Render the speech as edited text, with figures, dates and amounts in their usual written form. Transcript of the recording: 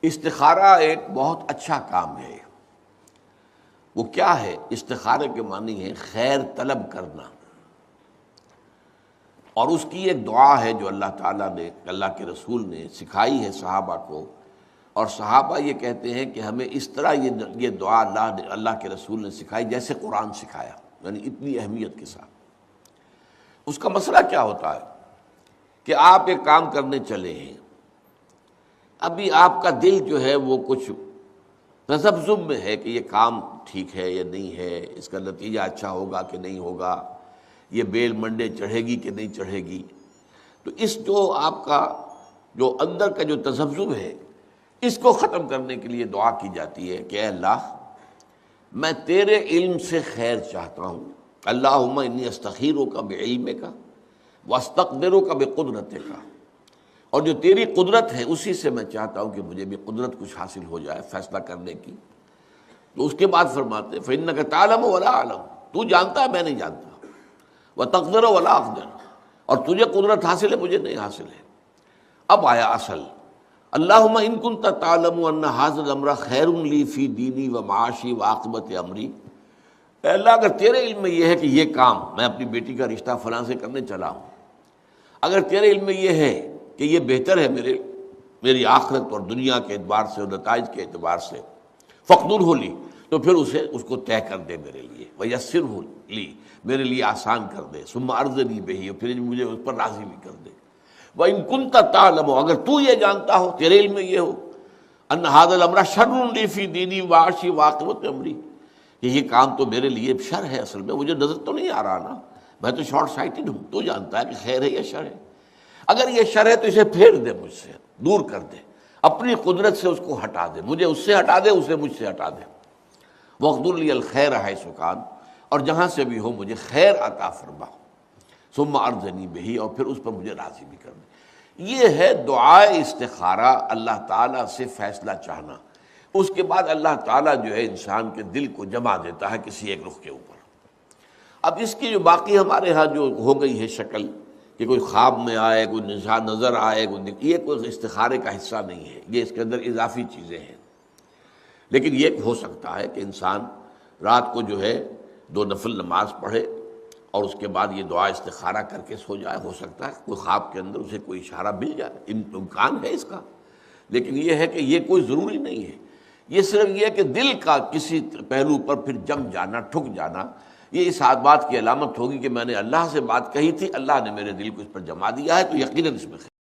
استخارہ ایک بہت اچھا کام ہے۔ وہ کیا ہے؟ استخارے کے معنی ہے خیر طلب کرنا، اور اس کی ایک دعا ہے جو اللہ تعالیٰ نے، اللہ کے رسول نے سکھائی ہے صحابہ کو، اور صحابہ یہ کہتے ہیں کہ ہمیں اس طرح یہ دعا اللہ کے رسول نے سکھائی جیسے قرآن سکھایا، یعنی اتنی اہمیت کے ساتھ۔ اس کا مسئلہ کیا ہوتا ہے کہ آپ ایک کام کرنے چلے ہیں، ابھی آپ کا دل جو ہے وہ کچھ تذبذب میں ہے کہ یہ کام ٹھیک ہے یا نہیں ہے، اس کا نتیجہ اچھا ہوگا کہ نہیں ہوگا، یہ بیل منڈے چڑھے گی کہ نہیں چڑھے گی۔ تو اس جو آپ کا جو اندر کا جو تذبذب ہے، اس کو ختم کرنے کے لیے دعا کی جاتی ہے کہ اے اللہ، میں تیرے علم سے خیر چاہتا ہوں، اللہم انی استخیرک بعلمک واستقدرک بقدرتک، اور جو تیری قدرت ہے اسی سے میں چاہتا ہوں کہ مجھے بھی قدرت کچھ حاصل ہو جائے فیصلہ کرنے کی۔ تو اس کے بعد فرماتے ہیں فإنک تعلم ولا اعلم، تو جانتا ہے میں نہیں جانتا، وتقدر ولا اقدر، اور تجھے قدرت حاصل ہے مجھے نہیں حاصل ہے۔ اب آیا اصل، اللہم ان کنت تعلم ان ھذا الامر خیر لی فی دینی و معاشی و عاقبت امری، اے اللہ اگر تیرے علم میں یہ ہے کہ یہ کام میں اپنی بیٹی کا رشتہ فلاں سے کرنے چلا ہوں، اگر تیرے علم میں یہ ہے کہ یہ بہتر ہے میری آخرت اور دنیا کے اعتبار سے اور نتائج کے اعتبار سے، فقدرہ لی، تو پھر اس کو طے کر دے میرے لیے، ویسرہ لی، میرے لیے آسان کر دے، ثم ارضنی بہ، پھر مجھے اس پر راضی بھی کر دے۔ وَإِن كُنتَ تَعْلَمُ، اگر تو یہ جانتا ہو، تیرے علم میں یہ ہو، ان ھذا الامر شر لی فی دینی ومعاشی وعاقبۃ امری، کہ یہ کام تو میرے لیے شر ہے، اصل میں مجھے نظر تو نہیں آ رہا نا، میں تو شارٹ سائٹڈ ہوں، تو جانتا ہے کہ خیر ہے یا شر ہے۔ اگر یہ شر ہے تو اسے پھیر دے، مجھ سے دور کر دے، اپنی قدرت سے اس کو ہٹا دے، مجھے اس سے ہٹا دے، اسے مجھ سے ہٹا دے۔ وَاقْدُرْ لِي الْخَيْرَ حَيْثُ كَانَ، اور جہاں سے بھی ہو مجھے خیر عطا فرما، ثم ارضنی بہ، اور پھر اس پر مجھے راضی بھی کر دے۔ یہ ہے دعائے استخارہ، اللہ تعالیٰ سے فیصلہ چاہنا۔ اس کے بعد اللہ تعالیٰ جو ہے انسان کے دل کو جما دیتا ہے کسی ایک رخ کے اوپر۔ اب اس کی جو باقی ہمارے ہاں جو ہو گئی ہے شکل کہ کوئی خواب میں آئے، کوئی نظر آئے، یہ کوئی استخارے کا حصہ نہیں ہے، یہ اس کے اندر اضافی چیزیں ہیں۔ لیکن یہ ہو سکتا ہے کہ انسان رات کو جو ہے 2 نفل نماز پڑھے اور اس کے بعد یہ دعا استخارہ کر کے سو جائے، ہو سکتا ہے کوئی خواب کے اندر اسے کوئی اشارہ مل جائے، امکان ہے اس کا۔ لیکن یہ ہے کہ یہ کوئی ضروری نہیں ہے، یہ صرف یہ ہے کہ دل کا کسی پہلو پر پھر جم جانا، ٹھک جانا، یہ اس بات کی علامت ہوگی کہ میں نے اللہ سے بات کہی تھی، اللہ نے میرے دل کو اس پر جما دیا ہے، تو یقیناً اس میں خیر